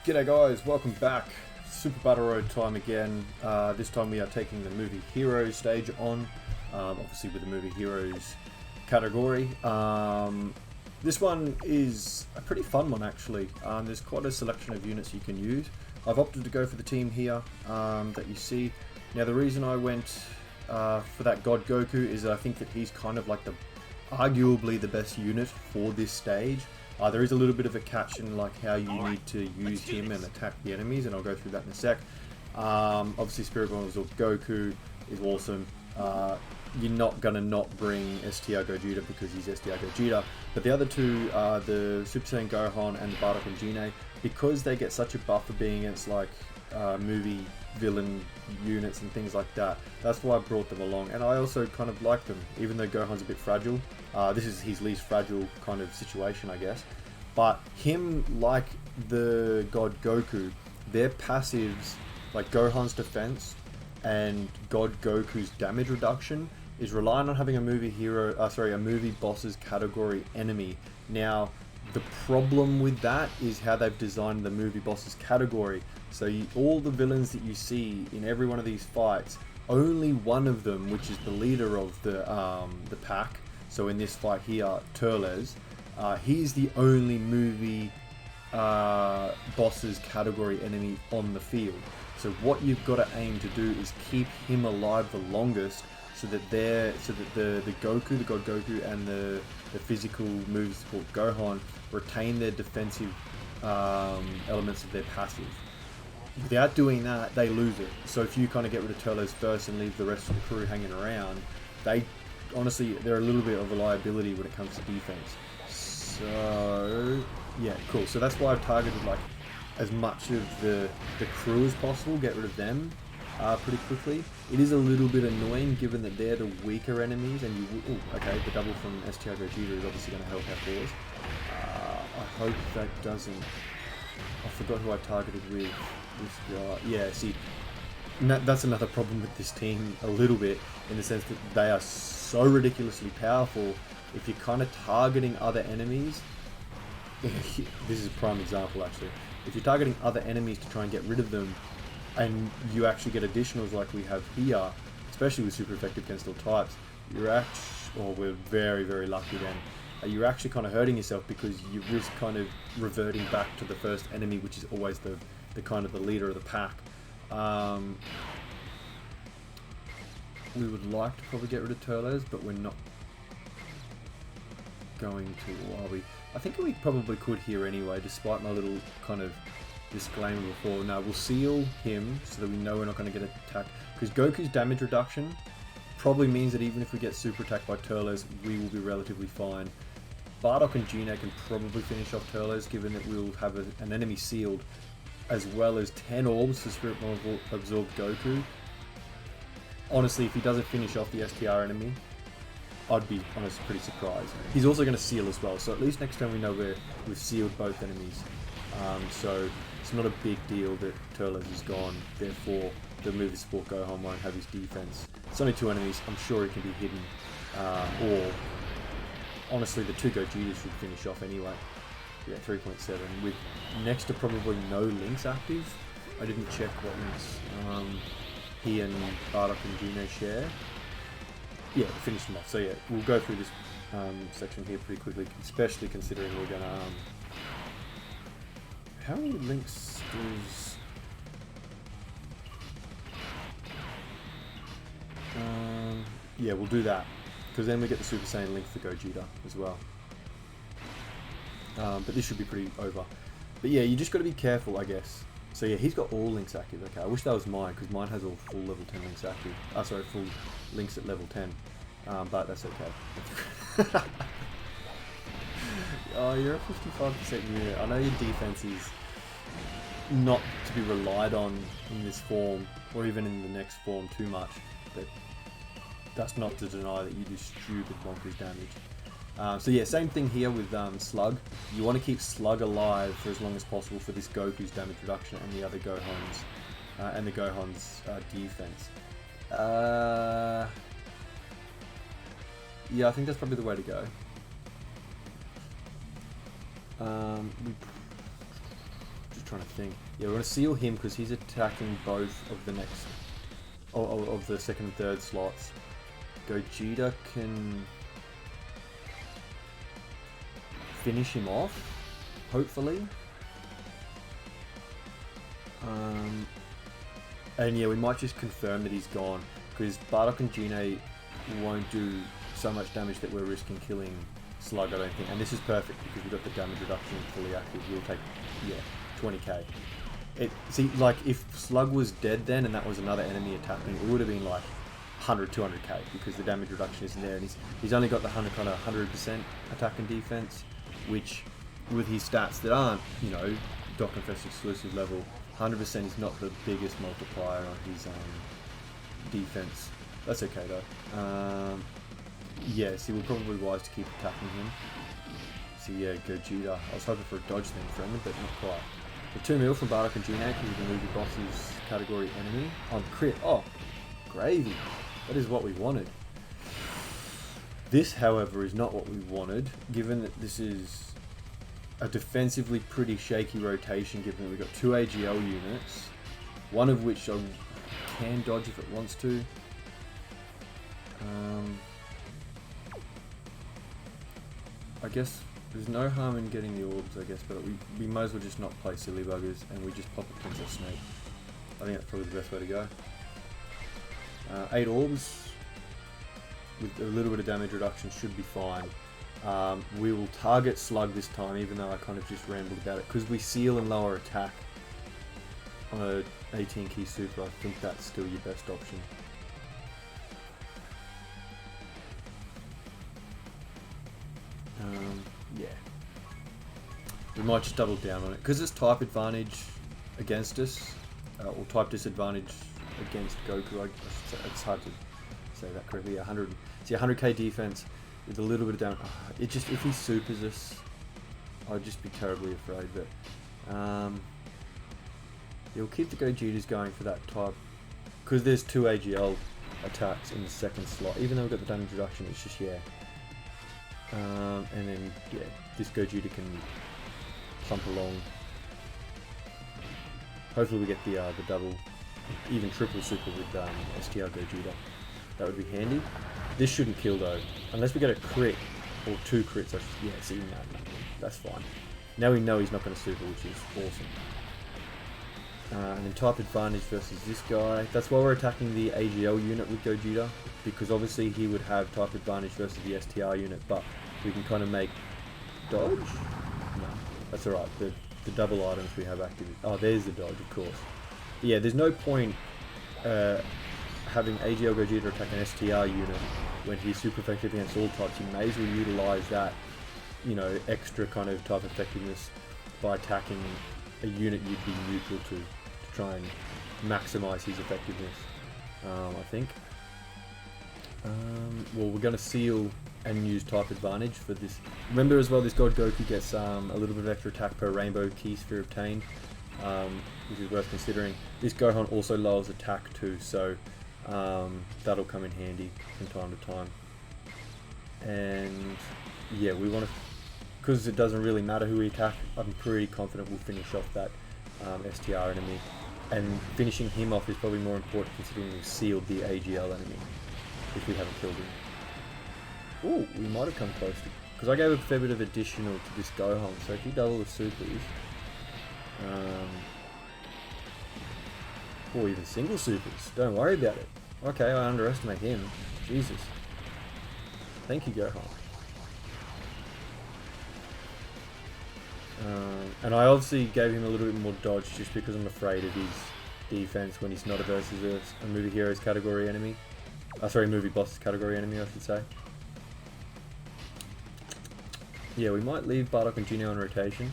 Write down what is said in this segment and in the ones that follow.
G'day guys, welcome back. Super Battle Road time again. This time we are taking the Movie Heroes stage on, obviously with the Movie Heroes category. This one is a pretty fun one actually. There's quite a selection of units you can use. I've opted to go for the team here that you see. Now the reason I went for that God Goku is that I think that he's kind of like arguably the best unit for this stage. There is a little bit of a catch in like how you need to use him and attack the enemies, and I'll go through that in a sec. Obviously Spirit Bomb Absorb Goku is awesome. You're not going to not bring STR Gogeta because he's STR Gogeta, but the other two are the Super Saiyan Gohan and the Bardock and Gine, because they get such a buff for being against like movie villain units and things like that. That's why I brought them along, and I also kind of like them, even though Gohan's a bit fragile. This is his least fragile kind of situation, I guess. But him, like the God Goku, their passives, like Gohan's defense and God Goku's damage reduction, is relying on having a movie boss's category enemy. Now, the problem with that is how they've designed the movie boss's category. So all the villains that you see in every one of these fights, only one of them, which is the leader of the pack. So in this fight here, Turles, he's the only movie boss's category enemy on the field. So what you've got to aim to do is keep him alive the longest, so that the Goku, the God Goku, and the physical movie support Gohan retain their defensive elements of their passive. Without doing that, they lose it. So if you kind of get rid of Turles first and leave the rest of the crew hanging around, honestly, they're a little bit of a liability when it comes to defense. So yeah, cool. So that's why I've targeted like as much of the crew as possible, get rid of them pretty quickly. It is a little bit annoying given that they're the weaker enemies, and okay, the double from STR Gogeta is obviously going to help our cause. I hope that doesn't... I forgot who I targeted with this guy. Yeah, see, that's another problem with this team a little bit, in the sense that they are so ridiculously powerful. If you're kind of targeting other enemies, this is a prime example actually. If you're targeting other enemies to try and get rid of them, and you actually get additionals like we have here, especially with super effective against all types, we're very, very lucky then. You're actually kind of hurting yourself, because you risk kind of reverting back to the first enemy, which is always the kind of the leader of the pack. We would like to probably get rid of Turles, but we're not going to, are we? I think we probably could here anyway, despite my little kind of disclaimer before. Now we'll seal him so that we know we're not going to get attacked, because Goku's damage reduction probably means that even if we get super attacked by Turles, we will be relatively fine. Bardock and Gine can probably finish off Turles, given that we'll have an enemy sealed, as well as 10 orbs for Spirit Bomb Absorb Goku. Honestly, if he doesn't finish off the STR enemy, I'd be honestly pretty surprised. He's also going to seal as well, so at least next time we know we've sealed both enemies. So it's not a big deal that Turles is gone, therefore the movie support Gohan won't have his defense. It's only 2 enemies, I'm sure he can be hidden, or honestly the 2 Gogetas should finish off anyway. Yeah, 3.7 with next to probably no links active. I didn't check what links he and Bardock and Gine share. Yeah, finish them off. So yeah, we'll go through this section here pretty quickly, especially considering we're gonna how many links does yeah, we'll do that, because then we get the Super Saiyan link for Gogeta as well. But this should be pretty over. But yeah, you just got to be careful, I guess. So yeah, he's got all links active. Okay, I wish that was mine, because mine has all full level 10 links active. Sorry, full links at level 10. But that's okay. Oh, you're a 55% unit. I know your defense is not to be relied on in this form, or even in the next form too much, but that's not to deny that you do stupid bonkers damage. So yeah, same thing here with Slug. You want to keep Slug alive for as long as possible for this Goku's damage reduction and the other Gohan's defense. Yeah, I think that's probably the way to go. just trying to think. Yeah, we're going to seal him because he's attacking both of the next... of the second and third slots. Gogeta can finish him off, hopefully. And yeah, we might just confirm that he's gone, because Bardock and Gine won't do so much damage that we're risking killing Slug, I don't think. And this is perfect because we've got the damage reduction fully active. We'll take, yeah, 20k. See, like, if Slug was dead then and that was another enemy attacking, it would have been like 100, 200k, because the damage reduction isn't there, and he's only got the 100% attack and defense, which with his stats that aren't, you know, Dokkan Fest exclusive level, 100% is not the biggest multiplier on his defense. That's okay though. Yeah, see, we're probably wise to keep attacking him. So yeah, Gogeta. I was hoping for a dodge thing from him, but not quite. The 2 mil from Bardock and Gine because of the movie boss's category enemy on crit. Oh, gravy. That is what we wanted. This, however, is not what we wanted, given that this is a defensively pretty shaky rotation, given that we've got 2 AGL units, one of which I can dodge if it wants to. I guess there's no harm in getting the orbs, I guess, but we might as well just not play silly buggers and we just pop a Princess Snake. I think that's probably the best way to go. 8 orbs with a little bit of damage reduction should be fine. We will target Slug this time, even though I kind of just rambled about it, because we seal and lower attack on a 18 key super. I think that's still your best option. Yeah, we might just double down on it because it's type advantage against us, or type disadvantage against Goku. It's hard to say that correctly. 100k defense with a little bit of damage. It just, if he supers us, I'd just be terribly afraid. But you'll keep the Gogetas going for that type because there's 2 AGL attacks in the second slot. Even though we've got the damage reduction, it's just, yeah. And then, yeah, this Gogeta can plump along. Hopefully we get the double, even triple super with STR Gogeta. That would be handy. This shouldn't kill though, unless we get a crit, or 2 crits. Yeah, see, no, that's fine. Now we know he's not going to super, which is awesome. And then type advantage versus this guy. That's why we're attacking the AGL unit with Gogeta, because obviously he would have type advantage versus the STR unit, but we can kind of make dodge? No, that's alright. The double items we have active. Oh, there's the dodge, of course. But yeah, there's no point having AGL Gogeta attack an STR unit when he's super effective against all types. You may as well utilize that, you know, extra kind of type effectiveness by attacking a unit you'd be neutral to try and maximize his effectiveness, I think. Well, we're going to seal and use type advantage for this. Remember as well, this God Goku gets a little bit of extra attack per rainbow key sphere obtained, which is worth considering. This Gohan also lowers attack too, so that'll come in handy from time to time. And yeah, we want to, because it doesn't really matter who we attack, I'm pretty confident we'll finish off that STR enemy. And finishing him off is probably more important considering we've sealed the AGL enemy, if we haven't killed him. Ooh, we might have come close to, because I gave a fair bit of additional to this Gohan, so if you double the supers, or even single supers, don't worry about it. Okay, I underestimate him. Jesus. Thank you, Gohan. And I obviously gave him a little bit more dodge just because I'm afraid of his defense when he's not versus a movie heroes category enemy. Sorry, movie bosses category enemy, I should say. Yeah, we might leave Bardock and Gine on rotation.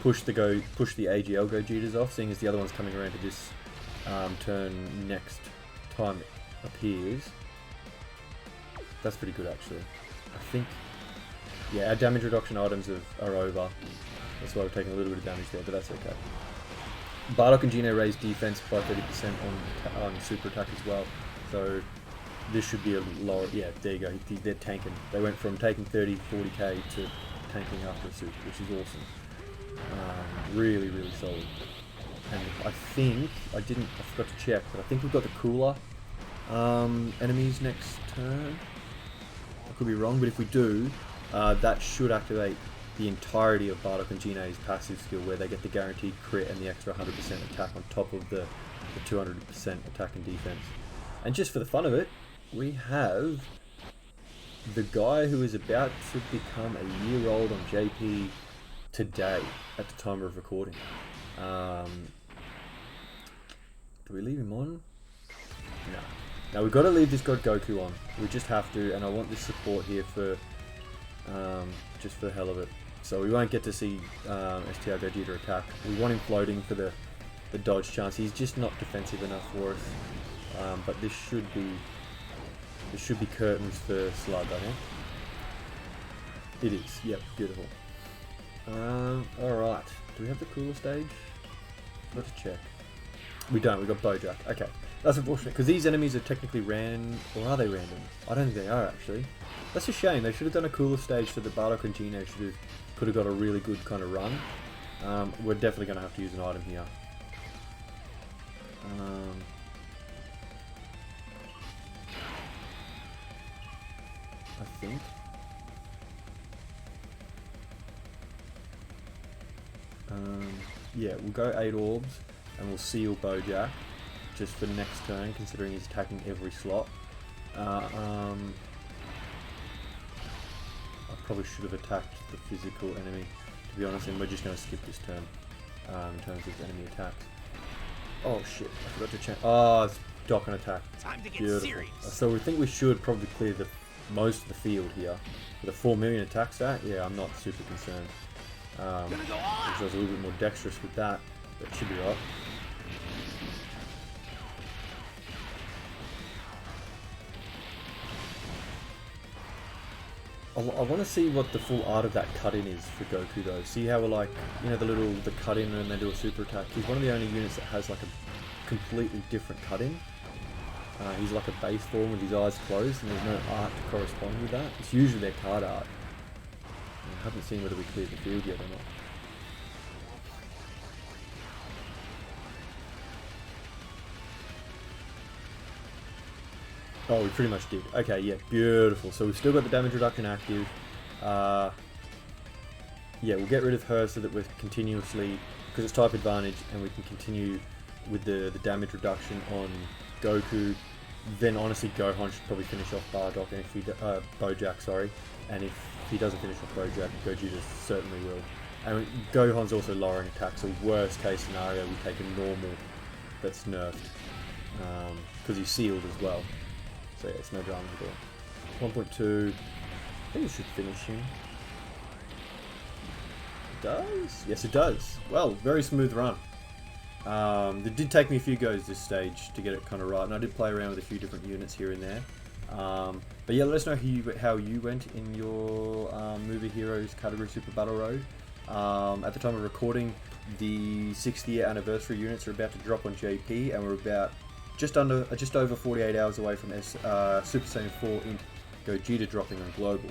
Push the AGL Gogetas off, seeing as the other one's coming around to this turn next time it appears. That's pretty good actually. I think, yeah, our damage reduction items are over. That's why we're taking a little bit of damage there, but that's okay. Bardock and Gine raised defense by 30% on super attack as well, so this should be a lower. Yeah, there you go. They're tanking. They went from taking 30, 40k to tanking after a super, which is awesome. Really, really solid. And I think, I forgot to check, but I think we've got the cooler enemies next turn. I could be wrong, but if we do, that should activate the entirety of Bardock and Jine's passive skill, where they get the guaranteed crit and the extra 100% attack on top of the 200% attack and defense. And just for the fun of it, we have the guy who is about to become a year old on JP today, at the time of recording. Do we leave him on? No. Now we've got to leave this God Goku on. We just have to, and I want this support here for just for the hell of it. So we won't get to see STR Gogeta attack. We want him floating for the dodge chance. He's just not defensive enough for us. But this should be curtains for Slug, I think. It is. Yep, beautiful. Alright. Do we have the cooler stage? Let's check. We don't. We've got Bojack. Okay. That's unfortunate, because these enemies are technically random. Or are they random? I don't think they are, actually. That's a shame. They should have done a cooler stage so that Bardock and Gino could have got a really good kind of run. We're definitely going to have to use an item here. I think. Yeah, we'll go 8 orbs and we'll seal Bojack just for next turn, considering he's attacking every slot. I probably should have attacked the physical enemy, to be honest, and we're just going to skip this turn in terms of enemy attacks. Oh shit, I forgot to check. Oh, it's Dokkan attack. Time to get beautiful. serious. So we think we should probably clear most of the field here. With a 4 million attack stat, yeah, I'm not super concerned. I was a little bit more dexterous with that, but it should be right. I want to see what the full art of that cut-in is for Goku though. See how we're like, you know, the cut-in and they do a super attack. He's one of the only units that has like a completely different cut-in. He's like a base form with his eyes closed and there's no art to correspond with that. It's usually their card art. I haven't seen whether we cleared the field yet or not. Oh, we pretty much did. Okay, yeah, beautiful. So we've still got the damage reduction active. Yeah, we'll get rid of her so that we're continuously, because it's type advantage, and we can continue with the damage reduction on Goku. Then honestly, Gohan should probably finish off Bardock, and if he Bojack, sorry. And if he doesn't finish off Bojack, Gogeta certainly will. And Gohan's also lowering attack, so worst case scenario, we take a normal that's nerfed, because he's sealed as well. So yeah, it's no drama at all. 1.2. I think it should finish him. It does? Yes, it does. Well, very smooth run. It did take me a few goes this stage to get it kind of right, and I did play around with a few different units here and there. But yeah, let us know how you went in your Movie Heroes category Super Battle Road. At the time of recording, the 6th year anniversary units are about to drop on JP, and we're about just over 48 hours away from Super Saiyan 4 Int Gogeta dropping on Global.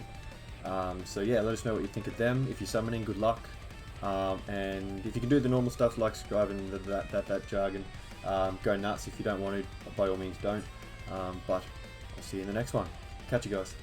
So yeah, let us know what you think of them. If you're summoning, good luck. And if you can do the normal stuff like subscribing that jargon, go nuts. If you don't want to, by all means don't. But I'll see you in the next one. Catch you guys.